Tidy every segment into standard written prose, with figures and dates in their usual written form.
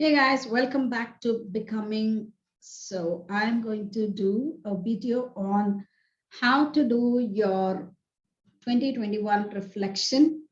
Hey guys, welcome back to Becoming. So I'm going to do a video on how to do your 2021 reflection.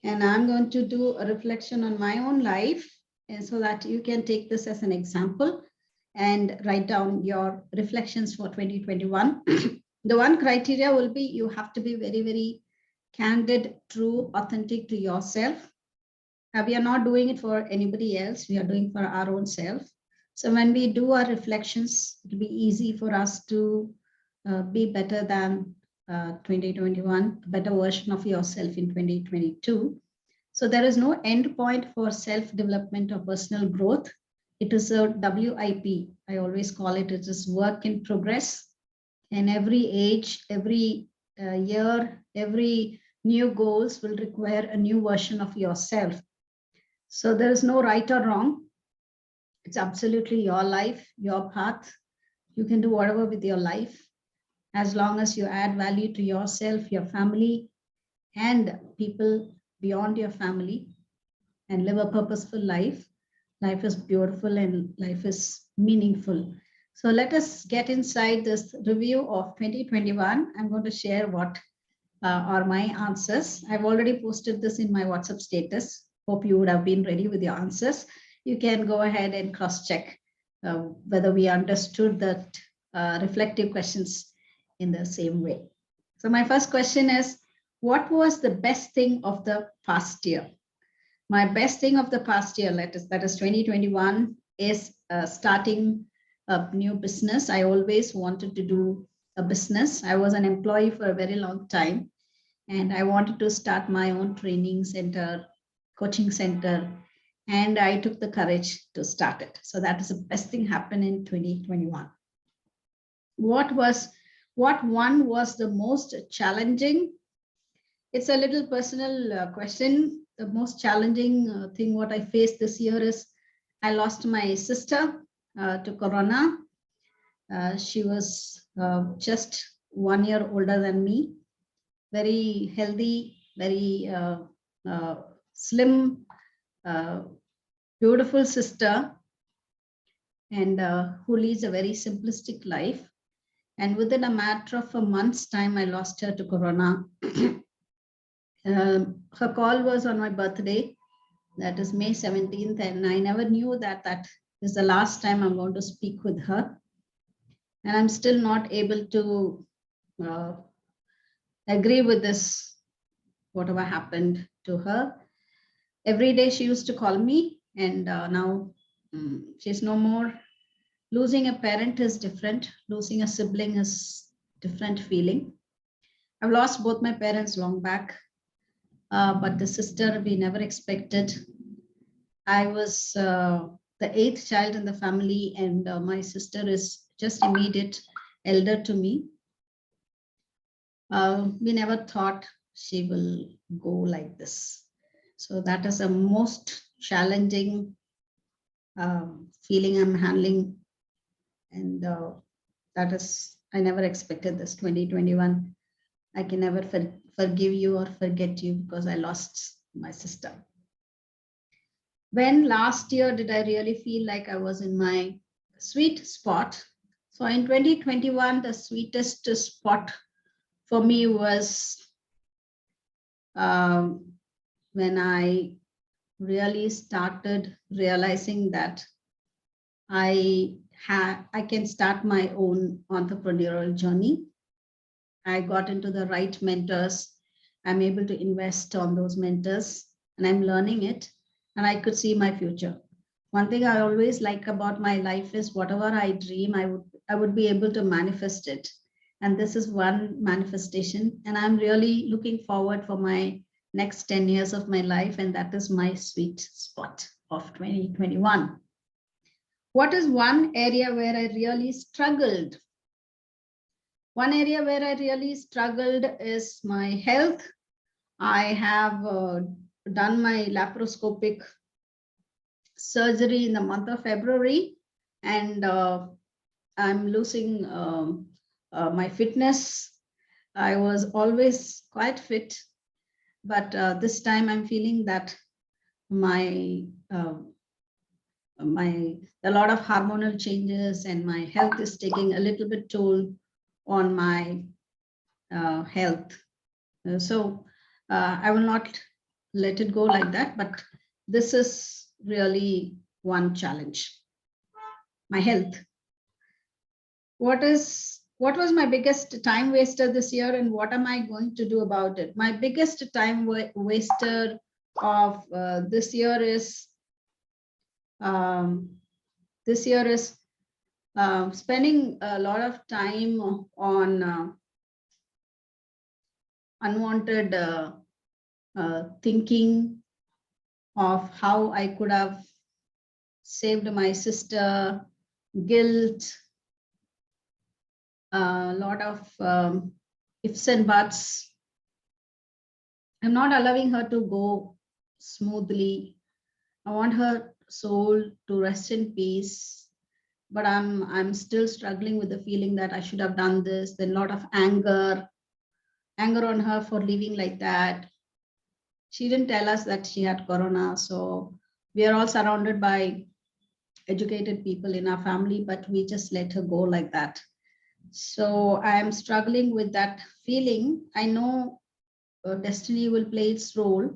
And I'm going to do a reflection on my own life and so that you can take this as an example and write down your reflections for 2021. The one criteria will be you have to be very, very candid, true, authentic to yourself. We are not doing it for anybody else. We are doing for our own self. So when we do our reflections, it'll be easy for us to be better than 2021, a better version of yourself in 2022. So there is no end point for self-development or personal growth. It is a WIP. I always call it, it is work in progress. And every age, every year, every new goals will require a new version of yourself. So there is no right or wrong. It's absolutely your life, your path. You can do whatever with your life as long as you add value to yourself, your family, and people beyond your family and live a purposeful life. Life is beautiful and life is meaningful. So let us get inside this review of 2021. I'm going to share what are my answers. I've already posted this in my WhatsApp status. Hope you would have been ready with your answers. You can go ahead and cross-check whether we understood that reflective questions in the same way. So my first question is, what was the best thing of the past year? My best thing of the past year, that is 2021, is starting a new business. I always wanted to do a business. I was an employee for a very long time, and I wanted to start my own training center, coaching center, and I took the courage to start it. So that is the best thing happened in 2021. What one was the most challenging? It's a little personal question. The most challenging thing what I faced this year is I lost my sister to Corona. She was just 1 year older than me, very healthy, very slim, beautiful sister, and who leads a very simplistic life. And within a matter of a month's time, I lost her to Corona. Her call was on my birthday, that is May 17th, and I never knew that that is the last time I'm going to speak with her. And I'm still not able to agree with this, whatever happened to her. Every day she used to call me, and now she's no more. Losing a parent is different. Losing a sibling is different feeling. I've lost both my parents long back, but the sister we never expected. I was the 8th child in the family, and my sister is just immediate elder to me. We never thought she will go like this. So that is the most challenging feeling I'm handling. And that is, I never expected this 2021. I can never forgive you or forget you because I lost my sister. When last year did I really feel like I was in my sweet spot? So in 2021, the sweetest spot for me was when I really started realizing that I can start my own entrepreneurial journey. I got into the right mentors. I'm able to invest on those mentors, and I'm learning it, and I could see my future. One thing I always like about my life is whatever I dream, I would be able to manifest it. And this is one manifestation, and I'm really looking forward for my next 10 years of my life, and that is my sweet spot of 2021. What is one area where I really struggled? One area where I really struggled is my health. I have done my laparoscopic surgery in the month of February, and I'm losing my fitness. I was always quite fit, but this time I'm feeling that my a lot of hormonal changes, and my health is taking a little bit toll on my health. So I will not let it go like that, but this is really one challenge. My health. What was my biggest time waster this year, and what am I going to do about it? My biggest time waster of this year is um, spending a lot of time on unwanted thinking of how I could have saved my sister, guilt, a lot of ifs and buts. I'm not allowing her to go smoothly. I want her soul to rest in peace, but I'm still struggling with the feeling that I should have done this. Then a lot of anger on her for living like that. She didn't tell us that she had corona, so we are all surrounded by educated people in our family, but we just let her go like that. So I'm struggling with that feeling. I know destiny will play its role,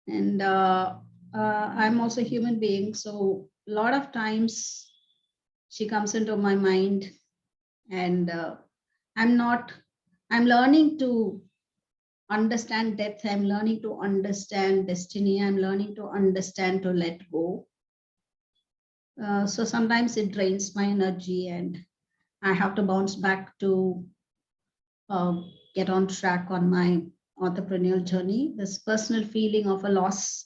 and I'm also a human being, so a lot of times she comes into my mind, and I'm learning to understand depth. I'm learning to understand destiny. I'm learning to understand to let go. So sometimes it drains my energy, and I have to bounce back to get on track on my entrepreneurial journey. This personal feeling of a loss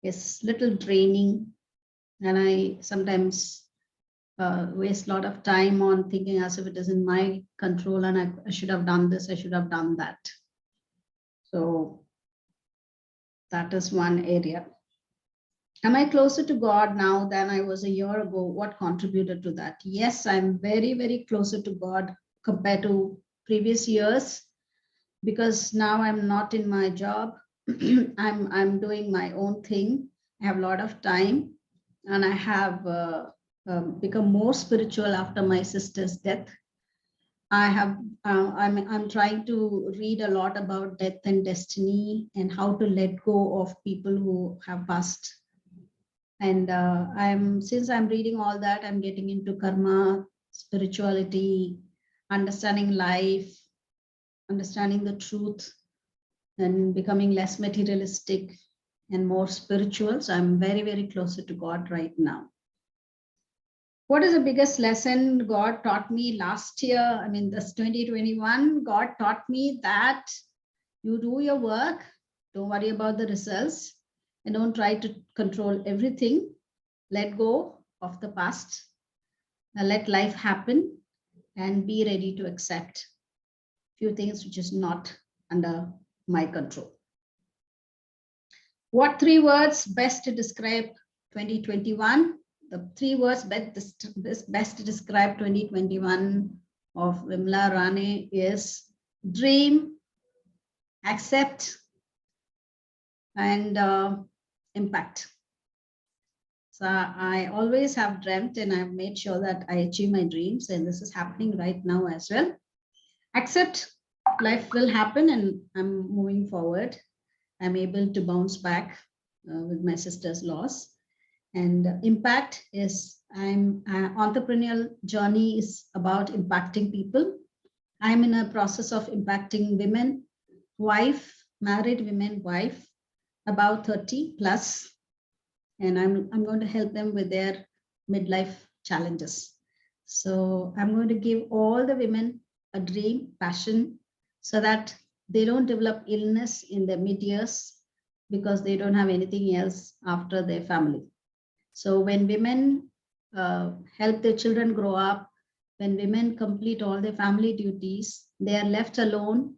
is little draining, and I sometimes waste a lot of time on thinking as if it is in my control, and I should have done this, I should have done that. So that is one area. Am I closer to God now than I was a year ago? What contributed to that? Yes, I'm very, very closer to God compared to previous years, because now I'm not in my job. I'm doing my own thing. I have a lot of time, and I have become more spiritual after my sister's death. I'm trying to read a lot about death and destiny and how to let go of people who have passed. And since I'm reading all that, I'm getting into karma, spirituality, understanding life, understanding the truth, and becoming less materialistic and more spiritual. So I'm very, very closer to God right now. What is the biggest lesson God taught me last year? I mean, this 2021, God taught me that you do your work, don't worry about the results, and don't try to control everything. Let go of the past, let life happen, and be ready to accept few things which is not under my control. What 3 words best to describe 2021? The 3 words best to describe 2021 of Vimala Rane is dream, accept, and impact. So I always have dreamt, and I've made sure that I achieve my dreams, and this is happening right now as well. Accept, life will happen, and I'm moving forward. I'm able to bounce back with my sister's loss. And impact is entrepreneurial journey is about impacting people. I'm in a process of impacting women, married women, wife, about 30 plus, and I'm going to help them with their midlife challenges. So I'm going to give all the women a dream, passion, so that they don't develop illness in their mid years because they don't have anything else after their family. So when women help their children grow up, when women complete all their family duties, they are left alone,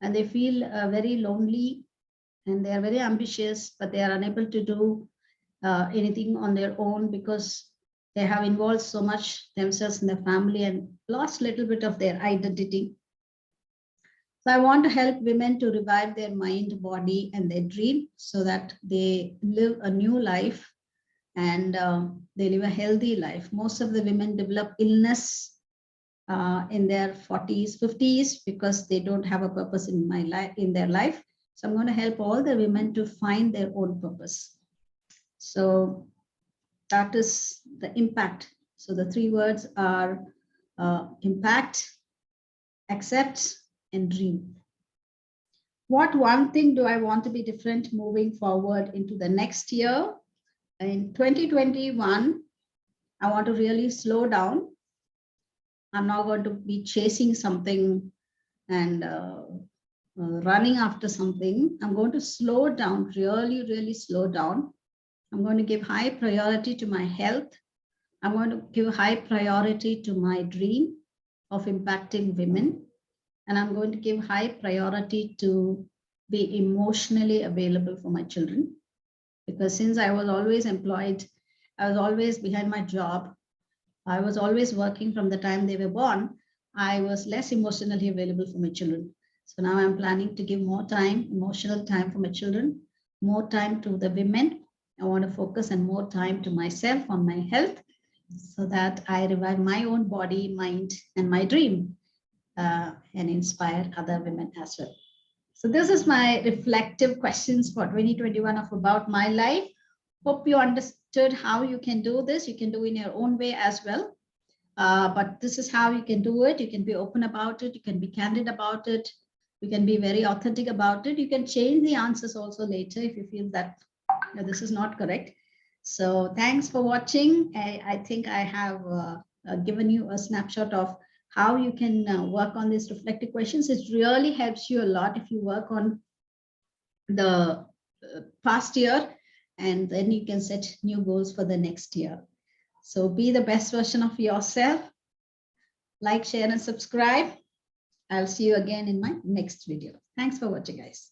and they feel very lonely, and they are very ambitious, but they are unable to do anything on their own because they have involved so much themselves in their family and lost a little bit of their identity. So I want to help women to revive their mind, body, and their dream so that they live a new life and they live a healthy life. Most of the women develop illness in their 40s, 50s because they don't have a purpose in my life, in their life. So I'm going to help all the women to find their own purpose. So that is the impact. So the three words are impact, accept, and dream. What one thing do I want to be different moving forward into the next year? In 2021, I want to really slow down. I'm not going to be chasing something and running after something. I'm going to slow down, really, really slow down. I'm going to give high priority to my health. I'm going to give high priority to my dream of impacting women. And I'm going to give high priority to be emotionally available for my children. Because since I was always employed, I was always behind my job, I was always working from the time they were born, I was less emotionally available for my children. So now I'm planning to give more time, emotional time for my children, more time to the women. I want to focus and more time to myself on my health so that I revive my own body, mind, and my dream and inspire other women as well. So this is my reflective questions for 2021 of about my life. Hope you understood how you can do this. You can do in your own way as well. But this is how you can do it. You can be open about it. You can be candid about it. You can be very authentic about it. You can change the answers also later if you feel that this is not correct. So thanks for watching. I think I have given you a snapshot of how you can work on these reflective questions. It really helps you a lot if you work on the past year, and then you can set new goals for the next year. So be the best version of yourself. Like, share, and subscribe. I'll see you again in my next video. Thanks for watching, guys.